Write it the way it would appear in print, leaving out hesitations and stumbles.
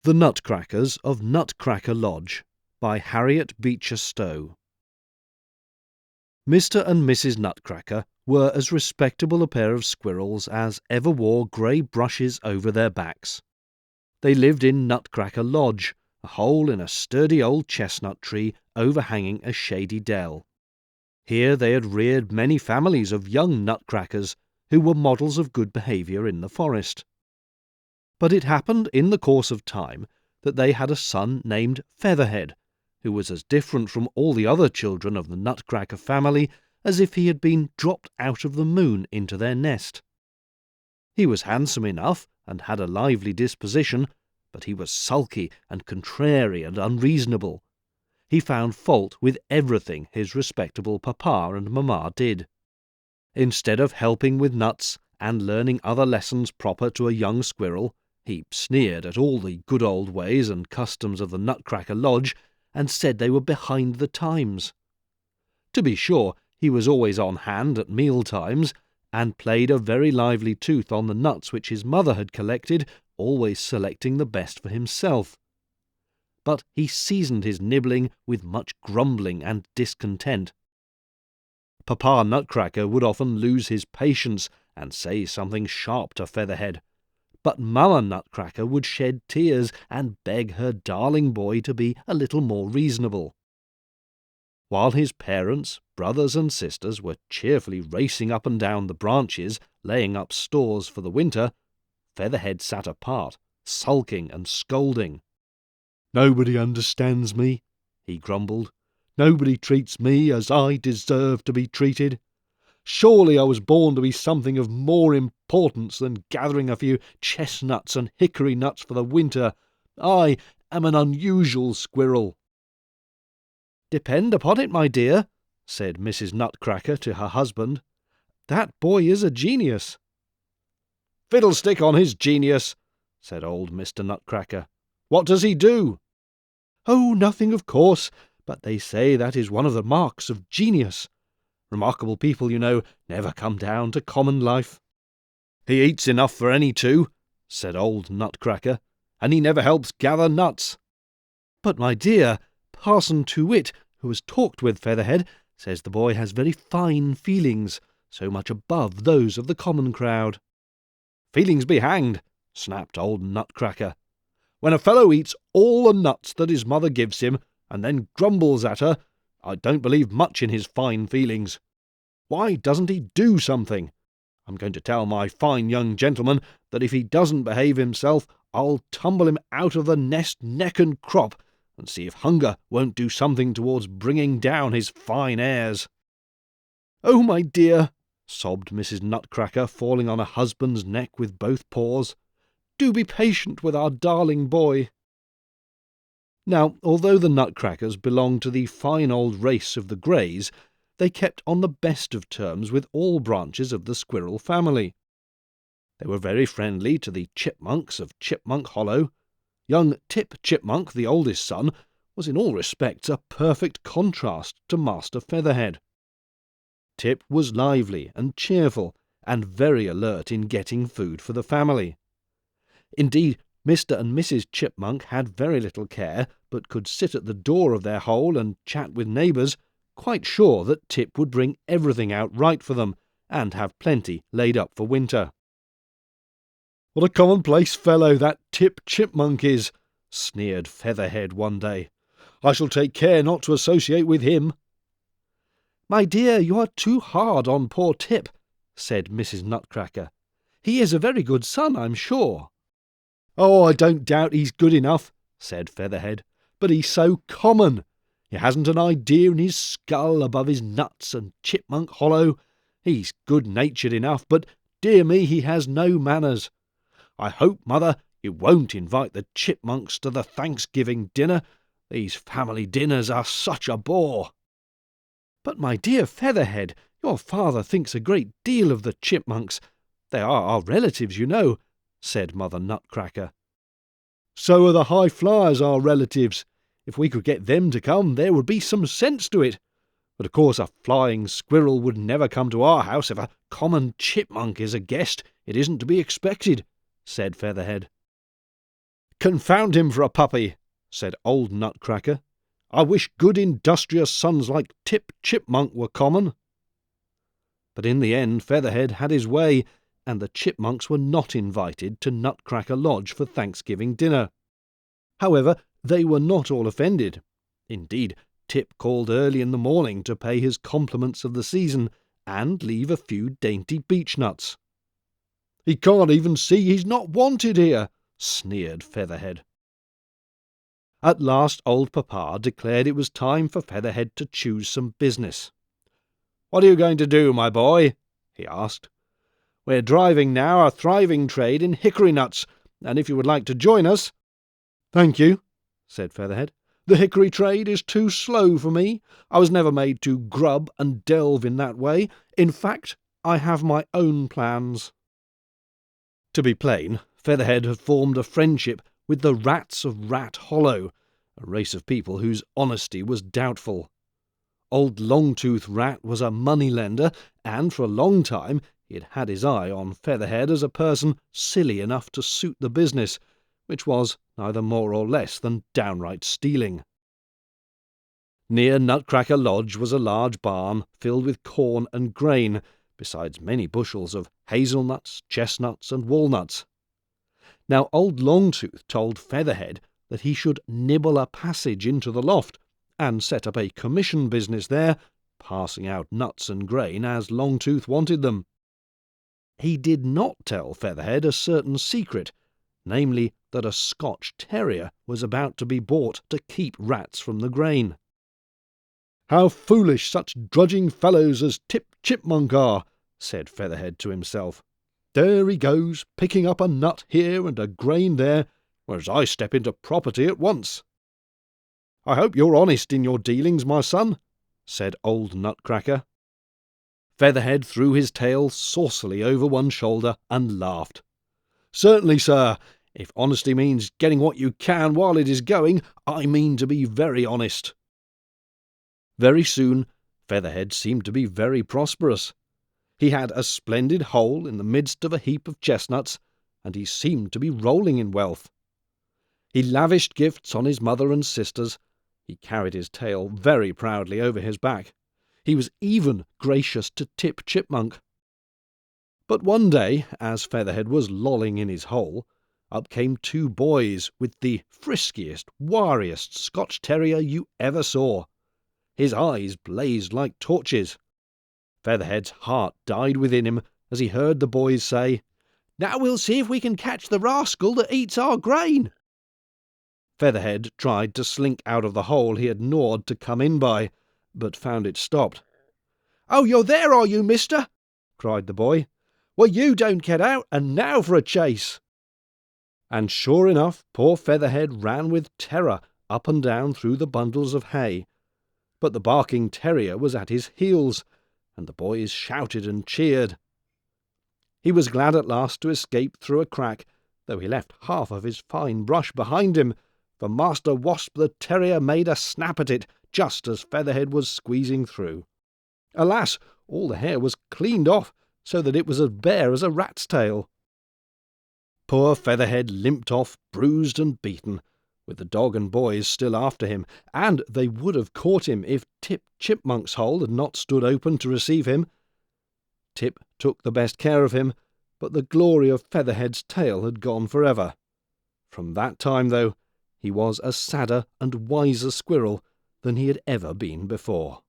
The Nutcrackers of Nutcracker Lodge by Harriet Beecher Stowe. Mr. and Mrs. Nutcracker were as respectable a pair of squirrels as ever wore grey brushes over their backs. They lived in Nutcracker Lodge, a hole in a sturdy old chestnut tree overhanging a shady dell. Here they had reared many families of young nutcrackers who were models of good behaviour in the forest. But it happened in the course of time that they had a son named Featherhead, who was as different from all the other children of the Nutcracker family as if he had been dropped out of the moon into their nest. He was handsome enough and had a lively disposition, but he was sulky and contrary and unreasonable. He found fault with everything his respectable papa and mamma did. Instead of helping with nuts and learning other lessons proper to a young squirrel, he sneered at all the good old ways and customs of the Nutcracker Lodge and said they were behind the times. To be sure, he was always on hand at meal-times, and played a very lively tooth on the nuts which his mother had collected, always selecting the best for himself. But he seasoned his nibbling with much grumbling and discontent. Papa Nutcracker would often lose his patience and say something sharp to Featherhead, but Mamma Nutcracker would shed tears and beg her darling boy to be a little more reasonable. While his parents, brothers and sisters were cheerfully racing up and down the branches, laying up stores for the winter, Featherhead sat apart, sulking and scolding. "Nobody understands me," he grumbled. "Nobody treats me as I deserve to be treated. Surely I was born to be something of more importance than gathering a few chestnuts and hickory nuts for the winter. I am an unusual squirrel." "Depend upon it, my dear," said Mrs. Nutcracker to her husband, "that boy is a genius." "Fiddlestick on his genius," said old Mr. Nutcracker. "What does he do?" "Oh, nothing, of course, but they say that is one of the marks of genius. Remarkable people, you know, never come down to common life." "He eats enough for any two," said old Nutcracker, "and he never helps gather nuts." "But, my dear, Parson Too-Wit, who has talked with Featherhead, says the boy has very fine feelings, so much above those of the common crowd." "Feelings be hanged," snapped old Nutcracker. "When a fellow eats all the nuts that his mother gives him, and then grumbles at her, I don't believe much in his fine feelings. Why doesn't he do something? I'm going to tell my fine young gentleman that if he doesn't behave himself, I'll tumble him out of the nest neck and crop, and see if hunger won't do something towards bringing down his fine airs." "Oh, my dear," sobbed Mrs. Nutcracker, falling on her husband's neck with both paws, "do be patient with our darling boy." Now, although the Nutcrackers belonged to the fine old race of the Greys, they kept on the best of terms with all branches of the squirrel family. They were very friendly to the chipmunks of Chipmunk Hollow. Young Tip Chipmunk, the oldest son, was in all respects a perfect contrast to Master Featherhead. Tip was lively and cheerful, and very alert in getting food for the family. Indeed, Mr. and Mrs. Chipmunk had very little care, but could sit at the door of their hole and chat with neighbours, quite sure that Tip would bring everything out right for them, and have plenty laid up for winter. "What a commonplace fellow that Tip Chipmunk is," sneered Featherhead one day. "I shall take care not to associate with him." "My dear, you are too hard on poor Tip," said Mrs. Nutcracker. "He is a very good son, I'm sure." "Oh, I don't doubt he's good enough," said Featherhead, "but he's so common. He hasn't an idea in his skull above his nuts and Chipmunk Hollow. He's good-natured enough, but, dear me, he has no manners. I hope, Mother, you won't invite the chipmunks to the Thanksgiving dinner. These family dinners are such a bore." "But, my dear Featherhead, your father thinks a great deal of the chipmunks. They are our relatives, you know," said Mother Nutcracker. "So are the high flyers our relatives. If we could get them to come, there would be some sense to it. But of course a flying squirrel would never come to our house. If a common chipmunk is a guest, it isn't to be expected," said Featherhead. "Confound him for a puppy," said old Nutcracker. "I wish good industrious sons like Tip Chipmunk were common." But in the end Featherhead had his way, and the Chipmunks were not invited to Nutcracker Lodge for Thanksgiving dinner. However, they were not all offended. Indeed, Tip called early in the morning to pay his compliments of the season, and leave a few dainty beechnuts. "He can't even see he's not wanted here," sneered Featherhead. At last old Papa declared it was time for Featherhead to choose some business. "What are you going to do, my boy?" he asked. "We're driving now a thriving trade in hickory nuts, and if you would like to join us—" "Thank you," said Featherhead. "The hickory trade is too slow for me. I was never made to grub and delve in that way. In fact, I have my own plans." To be plain, Featherhead had formed a friendship with the Rats of Rat Hollow, a race of people whose honesty was doubtful. Old Longtooth Rat was a money-lender, and for a long time he had had his eye on Featherhead as a person silly enough to suit the business, which was neither more or less than downright stealing. Near Nutcracker Lodge was a large barn filled with corn and grain, besides many bushels of hazelnuts, chestnuts, and walnuts. Now old Longtooth told Featherhead that he should nibble a passage into the loft, and set up a commission business there, passing out nuts and grain as Longtooth wanted them. He did not tell Featherhead a certain secret, namely that a Scotch terrier was about to be bought to keep rats from the grain. "How foolish such drudging fellows as Tip Chipmunk are," said Featherhead to himself. "There he goes, picking up a nut here and a grain there, whereas I step into property at once." "I hope you're honest in your dealings, my son," said old Nutcracker. Featherhead threw his tail saucily over one shoulder and laughed. "Certainly, sir. If honesty means getting what you can while it is going, I mean to be very honest." Very soon Featherhead seemed to be very prosperous. He had a splendid hole in the midst of a heap of chestnuts, and he seemed to be rolling in wealth. He lavished gifts on his mother and sisters. He carried his tail very proudly over his back. He was even gracious to Tip Chipmunk. But one day, as Featherhead was lolling in his hole, up came two boys with the friskiest, wariest Scotch terrier you ever saw. His eyes blazed like torches. Featherhead's heart died within him as he heard the boys say, "Now we'll see if we can catch the rascal that eats our grain." Featherhead tried to slink out of the hole he had gnawed to come in by, but found it stopped. "Oh, you're there, are you, mister?" cried the boy. "Well, you don't get out, and now for a chase." And sure enough, poor Featherhead ran with terror up and down through the bundles of hay. But the barking terrier was at his heels, and the boys shouted and cheered. He was glad at last to escape through a crack, though he left half of his fine brush behind him, for Master Wasp the terrier made a snap at it just as Featherhead was squeezing through. Alas, all the hair was cleaned off, so that it was as bare as a rat's tail. Poor Featherhead limped off, bruised and beaten, with the dog and boys still after him, and they would have caught him if Tip Chipmunk's hole had not stood open to receive him. Tip took the best care of him, but the glory of Featherhead's tail had gone forever. From that time, though, he was a sadder and wiser squirrel than he had ever been before.